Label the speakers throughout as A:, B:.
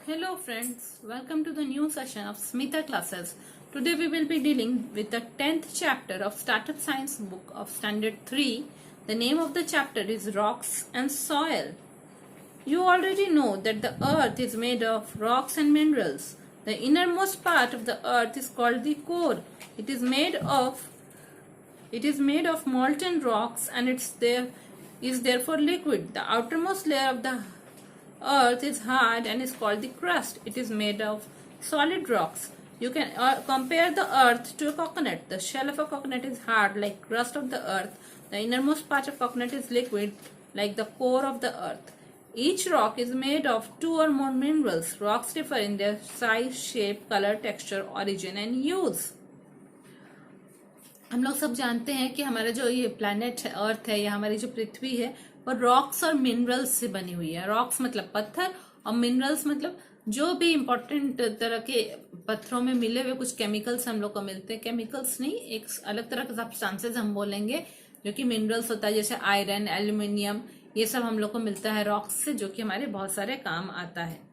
A: Hello friends, welcome to the new session of Smita classes. Today we will be dealing with the 10th chapter of Startup Science book of Standard 3. The name of the chapter is Rocks and Soil. You already know that the earth is made of rocks and minerals. The innermost part of the earth is called the core. It is made of molten rocks and is therefore liquid. The outermost layer of the earth is hard and is called the crust. It is made of solid rocks. You can compare the earth to a coconut. The shell of a coconut is hard like crust of the earth. The innermost part of coconut is liquid like the core of the earth. Each rock is made of 2 or more minerals. Rocks differ in their size, shape, color, texture, origin and use. हम लोग सब जानते हैं कि हमारा जो ये planet है, अर्थ है, या हमारी जो पृथ्वी है, वो रॉक्स और मिनरल्स से बनी हुई है. रॉक्स मतलब पत्थर और मिनरल्स मतलब जो भी इंपॉर्टेंट तरह के पत्थरों में मिले हुए कुछ केमिकल्स हम लोग को मिलते हैं. केमिकल्स नहीं, एक अलग तरह के सब्सटेंसेस हम बोलेंगे जो कि मिनरल्स होता है, जैसे आयरन, एल्यूमिनियम, ये सब हम लोग को मिलता है रॉक्स से, जो कि हमारे बहुत सारे काम आता है.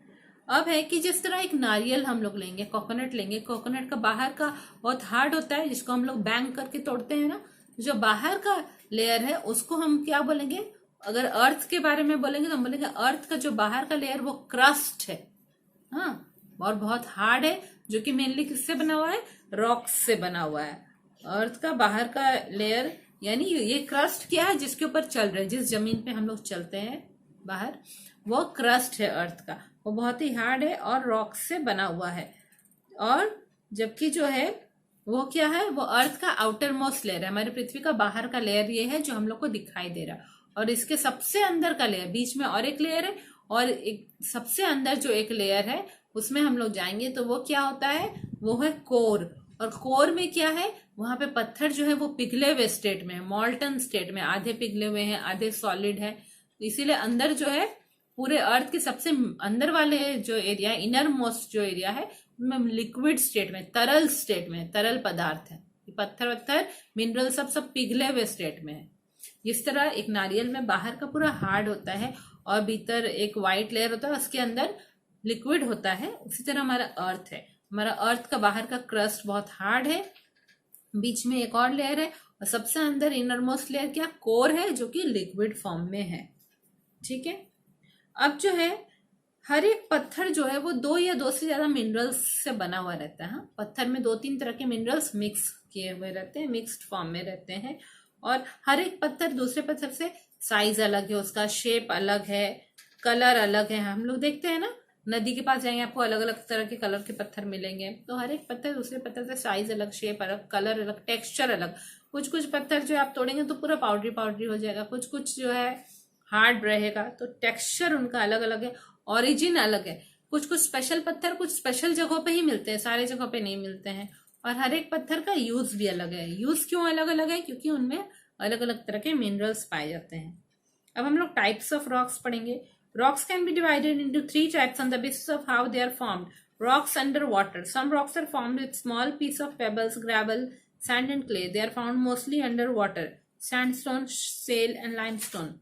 A: अब है कि जिस तरह एक नारियल हम लोग लेंगे, कोकोनट लेंगे, कोकोनट का बाहर का बहुत हार्ड होता है जिसको हम लोग बैंग करके तोड़ते हैं ना. जो बाहर का लेयर है उसको हम क्या बोलेंगे? अगर अर्थ के बारे में बोलेंगे तो हम बोलेंगे अर्थ का जो बाहर का लेयर वो क्रस्ट है. हाँ, और बहुत हार्ड है, जो कि मेनली किससे बना हुआ है? रॉक्स से बना हुआ है. अर्थ का बाहर का लेयर यानी ये क्रस्ट क्या है जिसके ऊपर चल रहे हैं, जिस जमीन पे हम लोग चलते हैं बाहर, वो क्रस्ट है अर्थ का. वो बहुत ही हार्ड है और रॉक से बना हुआ है. और जबकि जो है वो क्या है? वो अर्थ का आउटर मोस्ट लेयर है. हमारी पृथ्वी का बाहर का लेयर ये है जो हम लोग को दिखाई दे रहा है. और इसके सबसे अंदर का लेयर, बीच में और एक लेयर है, और एक सबसे अंदर जो एक लेयर है उसमें हम लोग जाएंगे तो वो क्या होता है? वो है कोर. और कोर में क्या है? वहां पे पत्थर जो है वो पिघले हुए स्टेट में है, मॉल्टन स्टेट में. आधे पिघले हुए हैं, आधे सॉलिड है. इसीलिए अंदर जो है पूरे अर्थ के सबसे अंदर वाले जो एरिया है, इनर मोस्ट जो एरिया है, उनमें लिक्विड स्टेट में, तरल स्टेट में, तरल पदार्थ है. पत्थर मिनरल सब पिघले हुए स्टेट में है. इस तरह एक नारियल में बाहर का पूरा हार्ड होता है और भीतर एक व्हाइट लेयर होता है, उसके अंदर लिक्विड होता है. उसी तरह हमारा अर्थ है. हमारा अर्थ का बाहर का क्रस्ट बहुत हार्ड है, बीच में एक और लेयर है, और सबसे अंदर इनर मोस्ट लेयर क्या? कोर है, जो कि लिक्विड फॉर्म में है. ठीक है. अब जो है हर एक पत्थर जो है वो 2 या 2 से ज्यादा मिनरल्स से बना हुआ रहता है. हाँ, पत्थर में 2-3 तरह के मिनरल्स मिक्स किए हुए रहते हैं, मिक्स्ड फॉर्म में रहते हैं. और हर एक पत्थर दूसरे पत्थर से साइज अलग है, उसका शेप अलग है, कलर अलग है. हम लोग देखते हैं ना, नदी के पास जाएंगे आपको अलग अलग तरह के कलर के पत्थर मिलेंगे. तो हर एक पत्थर दूसरे पत्थर से साइज अलग, शेप अलग, कलर अलग, टेक्सचर अलग. कुछ कुछ पत्थर जो आप तोड़ेंगे तो पूरा पाउडरी पाउडरी हो जाएगा, कुछ कुछ जो है हार्ड रहेगा. तो टेक्सचर उनका अलग अलग है, ओरिजिन अलग है. कुछ कुछ स्पेशल पत्थर कुछ स्पेशल जगहों पे ही मिलते हैं, सारे जगहों पे नहीं मिलते हैं. और हर एक पत्थर का यूज भी अलग है. यूज क्यों अलग अलग है? क्योंकि उनमें अलग अलग तरह के मिनरल्स पाए जाते हैं. अब हम लोग टाइप्स ऑफ रॉक्स पढ़ेंगे. Rocks can be divided into 3 types on the basis of how they are formed. Rocks under water. Some rocks are formed with small piece of pebbles, gravel, sand and clay. They are found mostly under water. Sandstone, shale and limestone.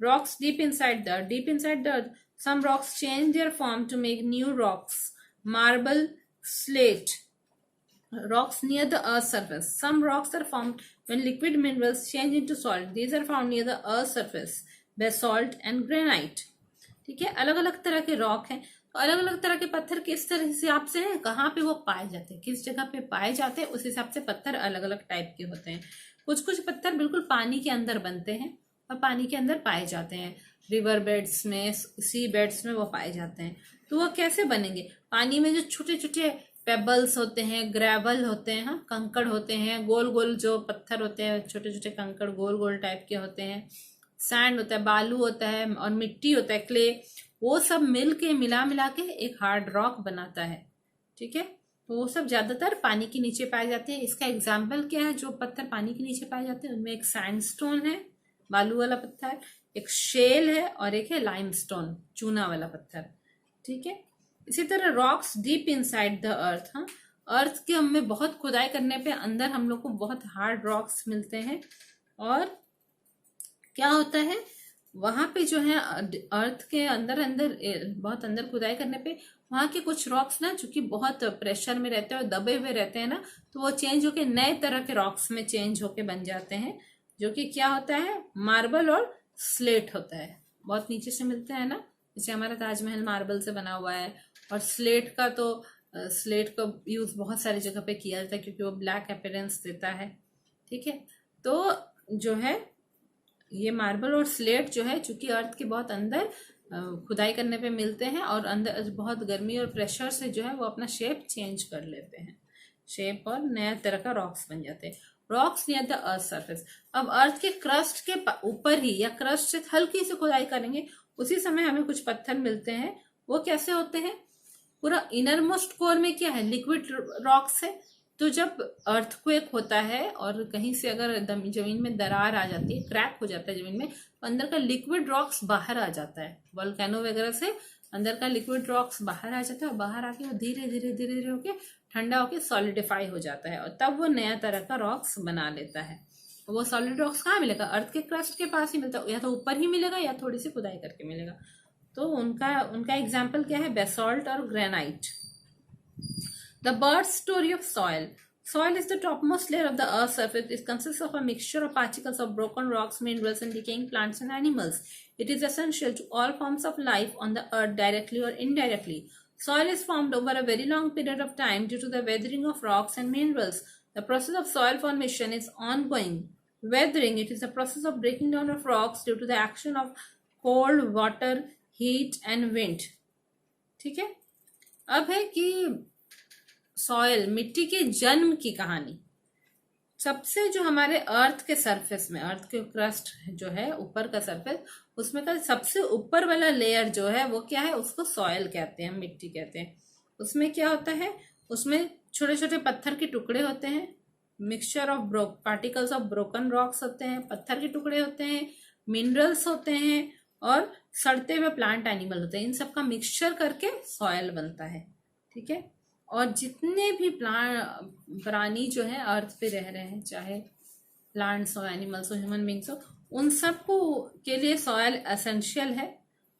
A: Rocks deep inside the earth. Some rocks change their form to make new rocks. Marble, slate. Rocks near the earth's surface. Some rocks are formed when liquid minerals change into salt. These are found near the earth's surface. Basalt and granite. ठीक है. अलग अलग तरह के rock हैं. तो अलग अलग तरह के पत्थर किस तरह हिसाब से है, कहाँ पे वो पाए जाते हैं, किस जगह पे पाए जाते हैं, उस हिसाब से पत्थर अलग अलग टाइप के होते हैं. कुछ कुछ पत्थर बिल्कुल पानी के अंदर बनते हैं और पानी के अंदर पाए जाते हैं. रिवर बेड्स में, सी बेड्स में वो पाए जाते हैं. तो वो कैसे बनेंगे? पानी में जो छोटे छोटे पेबल्स होते हैं, ग्रेवल होते हैं, हाँ, कंकड़ होते हैं, गोल गोल जो पत्थर होते हैं, छोटे छोटे कंकड़ गोल गोल टाइप के होते हैं. सैंड होता है, बालू होता है, और मिट्टी होता है, क्ले. वो सब मिला मिला के एक हार्ड रॉक बनाता है. ठीक है. तो वो सब ज्यादातर पानी के नीचे पाए जाते हैं. इसका एग्जाम्पल क्या है? जो पत्थर पानी के नीचे पाए जाते हैं उनमें एक सैंडस्टोन है, बालू वाला पत्थर, एक शेल है, और एक है लाइमस्टोन, चूना वाला पत्थर. ठीक है. इसी तरह rocks deep inside the earth. हाँ, अर्थ के हमें बहुत खुदाई करने पे अंदर हम लोग को बहुत हार्ड रॉक्स मिलते हैं. और क्या होता है? वहां पे जो है अर्थ के अंदर अंदर बहुत अंदर खुदाई करने पे वहां के कुछ रॉक्स ना, चूंकि बहुत प्रेशर में रहते हैं और दबे हुए रहते हैं ना, तो वो चेंज होके नए तरह के रॉक्स में चेंज होके बन जाते हैं, जो कि क्या होता है, मार्बल और स्लेट होता है। बहुत नीचे से मिलते हैं ना, जैसे हमारा ताजमहल मार्बल से बना हुआ है, और स्लेट का यूज बहुत सारी जगह पे किया जाता है क्योंकि वो ब्लैक अपीयरेंस देता है। ठीक है, तो जो है ये मार्बल और स्लेट जो है, चूंकि अर्थ के बहुत अंदर खुदाई करने पे मिलते हैं और अंदर बहुत गर्मी और प्रेशर से जो है वो अपना शेप चेंज कर लेते हैं, शेप और नया तरह का रॉक्स बन जाते हैं। Rocks near the earth surface. अब अर्थ के क्रस्ट के ऊपर ही या क्रस्ट से हल्की सी खुदाई करेंगे, उसी समय हमें कुछ पत्थर मिलते हैं। वो कैसे होते हैं, पूरा इनर मोस्ट कोर में क्या है, लिक्विड रॉक्स है। तो जब अर्थक्वेक होता है और कहीं से अगर जमीन में दरार आ जाती है, क्रैक हो जाता है जमीन में, तो अंदर का लिक्विड रॉक्स बाहर आ जाता है, वोल्केनो वगैरह से अंदर का लिक्विड रॉक्स बाहर आ जाता है, और बाहर आके वो धीरे धीरे धीरे धीरे होके ठंडा होके सॉलिडिफाई हो जाता है, और तब वो नया तरह का रॉक्स बना लेता है। वो सॉलिड रॉक्स कहाँ मिलेगा, अर्थ के क्रस्ट के पास ही मिलता है, या तो ऊपर ही मिलेगा या थोड़ी सी खुदाई करके मिलेगा। तो उनका एग्जाम्पल क्या है, बेसॉल्ट और granite. The birth story of soil. Soil is the topmost layer of the earth's surface. It consists of a mixture of particles of broken rocks, minerals, and decaying plants and animals. It is essential to all forms of life on the earth, directly or indirectly. Soil is formed over a very long period of time due to the weathering of rocks and minerals. The process of soil formation is ongoing. Weathering, it is the process of breaking down of rocks due to the action of cold, water, heat, and wind. ठीक है, अब है कि soil, मिट्टी के जन्म की कहानी। सबसे जो हमारे अर्थ के सरफेस में, अर्थ के क्रस्ट जो है ऊपर का सरफेस, उसमें का सबसे ऊपर वाला लेयर जो है वो क्या है, उसको सॉयल कहते हैं, मिट्टी कहते हैं। उसमें क्या होता है, उसमें छोटे छोटे पत्थर के टुकड़े होते हैं, mixture of particles of broken rocks होते हैं, पत्थर के टुकड़े होते हैं, मिनरल्स होते हैं, और सड़ते हुए प्लांट एनिमल होते हैं। इन सब का मिक्सचर करके सॉयल बनता है। ठीक है, और जितने भी प्राणी जो है अर्थ पे रह रहे हैं, चाहे प्लांट्स हो, एनिमल्स हो, ह्यूमन बींग्स हो, उन सबको के लिए सॉयल एसेंशियल है।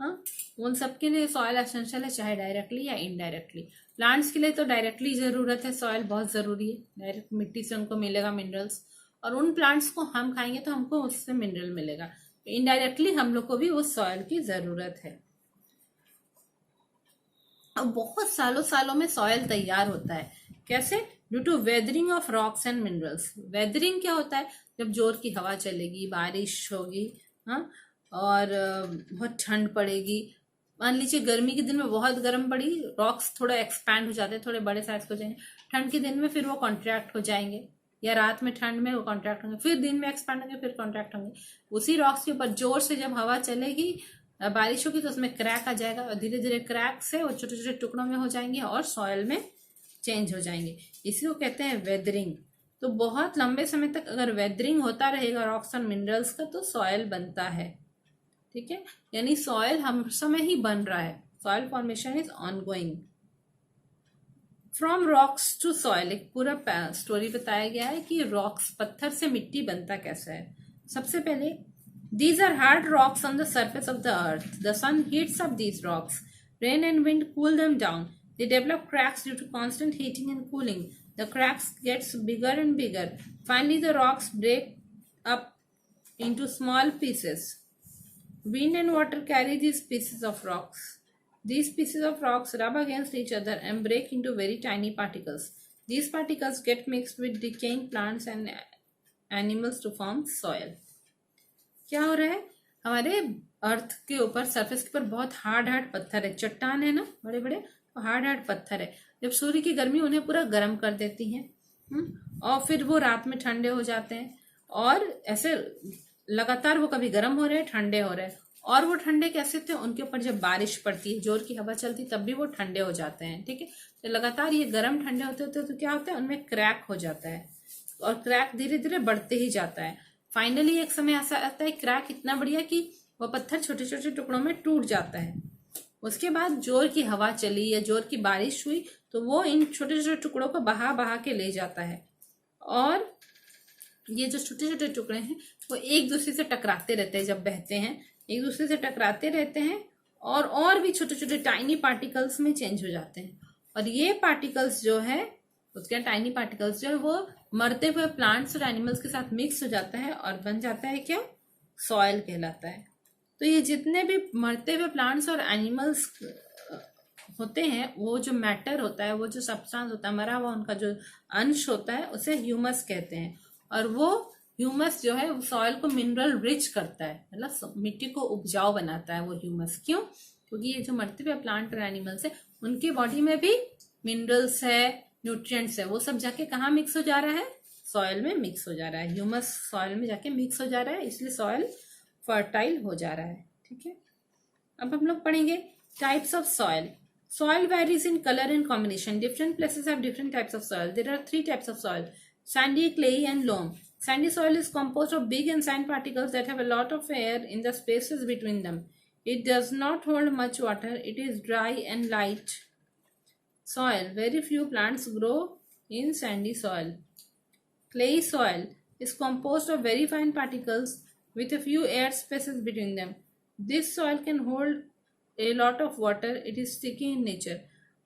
A: हाँ, उन सब के लिए सॉयल एसेंशियल है, चाहे डायरेक्टली या इनडायरेक्टली। प्लांट्स के लिए तो डायरेक्टली जरूरत है, सॉयल बहुत जरूरी है, डायरेक्ट मिट्टी से उनको मिलेगा मिनरल्स, और उन प्लांट्स को हम खाएंगे तो हमको उससे मिनरल मिलेगा। इनडायरेक्टली हम लोग को भी उस सॉयल की जरूरत है। अब बहुत सालों सालों में सॉयल तैयार होता है, कैसे, due to weathering of rocks and minerals. Weathering क्या होता है, जब जोर की हवा चलेगी, बारिश होगी, हाँ, और बहुत ठंड पड़ेगी। मान लीजिए गर्मी के दिन में बहुत गर्म पड़ी, रॉक्स थोड़ा एक्सपैंड हो जाते हैं, थोड़े बड़े साइज हो जाएंगे। ठंड के दिन में फिर वो कॉन्ट्रैक्ट हो जाएंगे, या रात में ठंड में वो कॉन्ट्रैक्ट होंगे, फिर दिन में एक्सपैंड होंगे, फिर कॉन्ट्रैक्ट होंगे। उसी रॉक्स के ऊपर जोर से जब हवा चलेगी, बारिश होगी, तो उसमें क्रैक आ जाएगा, और धीरे धीरे क्रैक से वो छोटे छोटे टुकड़ों में हो जाएंगे और सॉयल में चेंज हो जाएंगे। इसी को कहते हैं वेदरिंग। तो बहुत लंबे समय तक अगर वेदरिंग होता रहेगा रॉक्स और मिनरल्स का, तो सॉयल बनता है। ठीक है, यानी सॉयल हम समय ही बन रहा है, soil formation is ongoing. From rocks to soil, एक पूरा स्टोरी बताया गया है कि रॉक्स, पत्थर से मिट्टी बनता कैसा है। सबसे पहले, these are hard rocks on the surface of the earth. The sun heats up these rocks. Rain and wind cool them down. They develop cracks due to constant heating and cooling. The cracks gets bigger and bigger. Finally, the rocks break up into small pieces. Wind and water carry these pieces of rocks. These pieces of rocks rub against each other and break into very tiny particles. These particles get mixed with decaying plants and animals to form soil. क्या हो रहा है, हमारे अर्थ के ऊपर, surface के ऊपर बहुत हार्ड पत्थर है, चट्टान है ना, बड़े बड़े, तो हार्ड पत्थर है। जब सूर्य की गर्मी उन्हें पूरा गर्म कर देती है, और फिर वो रात में ठंडे हो जाते हैं, और ऐसे लगातार वो कभी गर्म हो रहे हैं, ठंडे हो रहे हैं। और वो ठंडे कैसे थे, उनके ऊपर जब बारिश पड़ती है, जोर की हवा चलती, तब भी वो ठंडे हो जाते हैं। ठीक है, तो लगातार ये गर्म ठंडे होते होते तो क्या होता है, उनमें क्रैक हो जाता है, और क्रैक धीरे धीरे बढ़ते ही जाता है। फाइनली एक समय ऐसा आता है, क्रैक इतना बढ़िया कि वो पत्थर छोटे छोटे टुकड़ों में टूट जाता है। उसके बाद जोर की हवा चली या जोर की बारिश हुई, तो वो इन छोटे छोटे टुकड़ों को बहा बहा के ले जाता है, और ये जो छोटे छोटे टुकड़े हैं वो एक दूसरे से टकराते रहते हैं जब बहते हैं, एक दूसरे से टकराते रहते हैं और भी छोटे छोटे टाइनी पार्टिकल्स में चेंज हो जाते हैं। और ये पार्टिकल्स जो है, उसके टाइनी पार्टिकल्स जो है वो मरते हुए प्लांट्स और एनिमल्स के साथ मिक्स हो जाता है और बन जाता है क्या, सॉइल कहलाता है। तो ये जितने भी मरते हुए प्लांट्स और एनिमल्स होते हैं, वो जो मैटर होता है, वो जो सब्सटेंस होता है, मरा हुआ उनका जो अंश होता है, उसे ह्यूमस कहते हैं। और वो ह्यूमस जो है सॉइल को मिनरल रिच करता है, मतलब मिट्टी को उपजाऊ बनाता है वो ह्यूमस। क्यों? क्योंकि ये जो मरते हुए प्लांट और एनिमल्स है, उनकी बॉडी में भी मिनरल्स है, न्यूट्रिएंट्स है, वो सब जाके कहाँ मिक्स हो जा रहा है, सॉइल में मिक्स हो जा रहा है। ह्यूमस सॉइल में जाके मिक्स हो जा रहा है, इसलिए सॉइल फर्टाइल हो जा रहा है। ठीक है, अब हम लोग पढ़ेंगे types of soil. Soil varies in color and combination. Different places have different types of soil. There are 3 types of soil: sandy, clayey, and loam. Sandy soil is composed of big and sand particles that have a lot of air in the spaces between them. It does not hold much water. It is dry and light soil. Very few plants grow in sandy soil. Clayey soil is composed of very fine particles with a few air spaces between them. This soil can hold a lot of water. It is sticky in nature.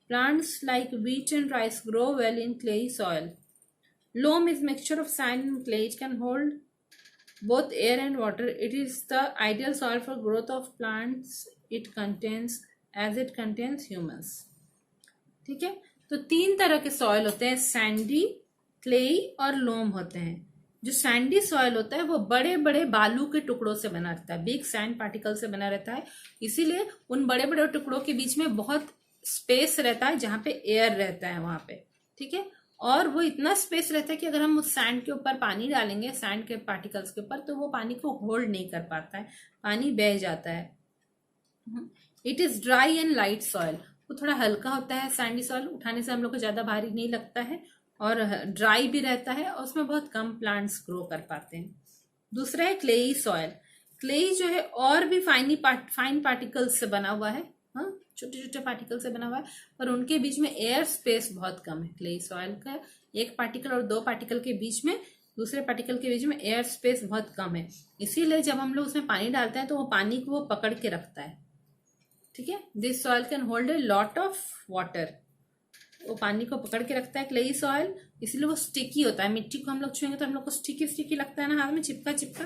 A: Plants like wheat and rice grow well in clayey soil. Loam is mixture of sand and clay. It can hold both air and water. It is the ideal soil for growth of plants. It contains humus. ठीक है, तो 3 तरह के soil होते हैं, Sandy, clay और लोम होते हैं। जो सैंडी सॉइल होता है वो बड़े बड़े बालू के टुकड़ों से बना रहता है, बिग सैंड पार्टिकल से बना रहता है, इसीलिए उन बड़े बड़े टुकड़ों के बीच में बहुत स्पेस रहता है जहाँ पे एयर रहता है वहां पे। ठीक है, और वो इतना स्पेस रहता है कि अगर हम उस सैंड के ऊपर पानी डालेंगे, सैंड के पार्टिकल्स के ऊपर, तो वो पानी को होल्ड नहीं कर पाता है, पानी बह जाता है। It is dry and light soil, वो थोड़ा हल्का होता है सैंडी सॉइल, उठाने से हम लोग को ज्यादा भारी नहीं लगता है, और ड्राई भी रहता है, और उसमें बहुत कम प्लांट्स ग्रो कर पाते हैं। दूसरा है क्लेई सॉइल। क्लेई जो है और भी फाइन पार्टिकल्स से बना हुआ है, हाँ, छोटे छोटे पार्टिकल से बना हुआ है, पर उनके बीच में एयर स्पेस बहुत कम है। क्लेई सॉइल का एक पार्टिकल और 2 पार्टिकल के बीच में, दूसरे पार्टिकल के बीच में एयर स्पेस बहुत कम है, इसीलिए जब हम लोग उसमें पानी डालते हैं तो वो पानी को वो पकड़ के रखता है। ठीक है, this soil can hold a lot of water, वो पानी को पकड़ के रखता है क्लेई सॉइल, इसीलिए वो स्टिकी होता है। मिट्टी को हम लोग छुएंगे तो हम लोग को स्टिकी स्टिकी लगता है ना, हाथ में चिपका चिपका,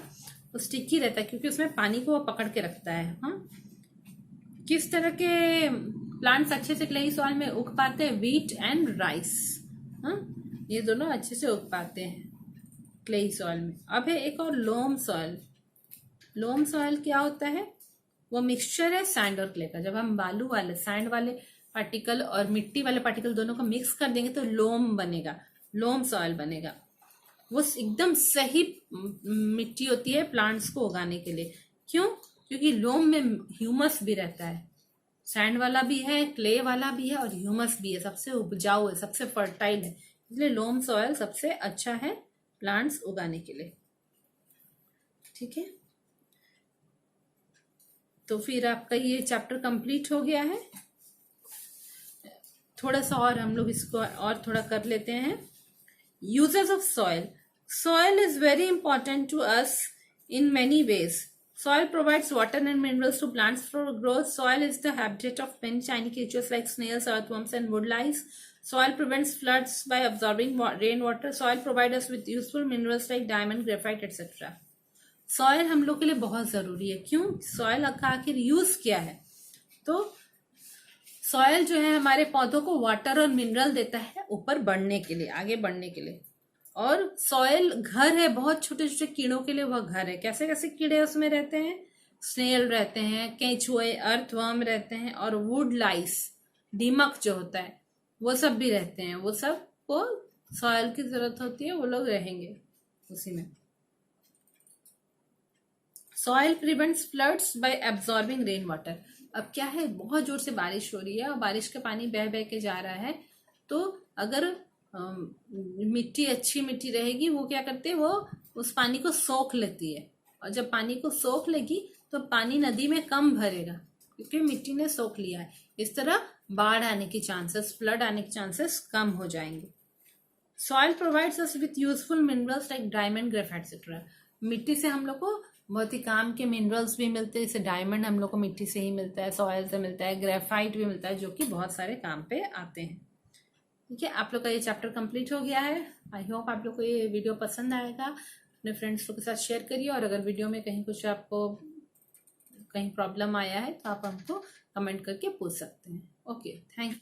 A: वो स्टिकी रहता है क्योंकि उसमें पानी को वो पकड़ के रखता है। हाँ, किस तरह के प्लांट्स अच्छे से क्लेई सॉइल में उग पाते हैं? व्हीट एंड राइस, हाँ, ये दोनों अच्छे से उग पाते हैं क्लेई सॉइल में। अब है एक और लोम सॉइल। लोम सॉइल क्या होता है? वो मिक्सचर है सैंड और क्ले का। जब हम बालू वाले, सैंड वाले पार्टिकल और मिट्टी वाले पार्टिकल दोनों को मिक्स कर देंगे तो लोम बनेगा, लोम सॉइल बनेगा। वो एकदम सही मिट्टी होती है प्लांट्स को उगाने के लिए। क्यों? क्योंकि लोम में ह्यूमस भी रहता है, सैंड वाला भी है, क्ले वाला भी है, और ह्यूमस भी है, सबसे उपजाऊ है, सबसे फर्टाइल है, इसलिए लोम सॉइल सबसे अच्छा है प्लांट्स उगाने के लिए। ठीक है, तो फिर आपका ये चैप्टर कंप्लीट हो गया है। थोड़ा सा और हम लोग इसको और थोड़ा कर लेते हैं। Uses of soil. Soil is very important to us in many ways. Soil provides water and minerals to plants for growth. Soil is the habitat of many tiny creatures like snails, earthworms, and woodlice. Soil prevents floods by absorbing rainwater. Soil provides us with useful minerals like diamond, graphite, etc. Soil हम लोग के लिए बहुत जरूरी है। क्यों? Soil का आखिर यूज क्या है? तो सॉइल जो है हमारे पौधों को वाटर और मिनरल देता है ऊपर बढ़ने के लिए, आगे बढ़ने के लिए। और सॉइल घर है बहुत छोटे छोटे कीड़ों के लिए, वह घर है। कैसे कैसे कीड़े उसमें रहते हैं? स्नेल रहते हैं, केंचुए, अर्थवर्म रहते हैं, और वुड लाइस, दीमक जो होता है, वो सब भी रहते हैं। वो सब को सॉइल की जरूरत होती है, वो लोग रहेंगे उसी में। Soil prevents floods bye absorbing rain water. अब क्या है, बहुत जोर से बारिश हो रही है और बारिश का पानी बह बह के जा रहा है, तो अगर मिट्टी अच्छी मिट्टी रहेगी, वो क्या करते हैं, वो उस पानी को सोख लेती है, और जब पानी को सोख लेगी तो पानी नदी में कम भरेगा क्योंकि मिट्टी ने सोख लिया है। इस तरह बाढ़ आने की चांसेस, फ्लड आने के चांसेस कम हो जाएंगे। Soil provides us with useful minerals like diamond, graphite etcetera. मिट्टी से हम लोग को बहुत ही काम के मिनरल्स भी मिलते हैं। जैसे डायमंड हम लोग को मिट्टी से ही मिलता है, सॉयल से मिलता है, ग्रेफाइट भी मिलता है, जो कि बहुत सारे काम पे आते हैं। ठीक है, आप लोग का ये चैप्टर कंप्लीट हो गया है। आई होप आप लोग को ये वीडियो पसंद आएगा। अपने फ्रेंड्स लोग के साथ शेयर करिए, और अगर वीडियो में कहीं कुछ आपको कहीं प्रॉब्लम आया है तो आप हमको कमेंट करके पूछ सकते हैं। Okay, thank you.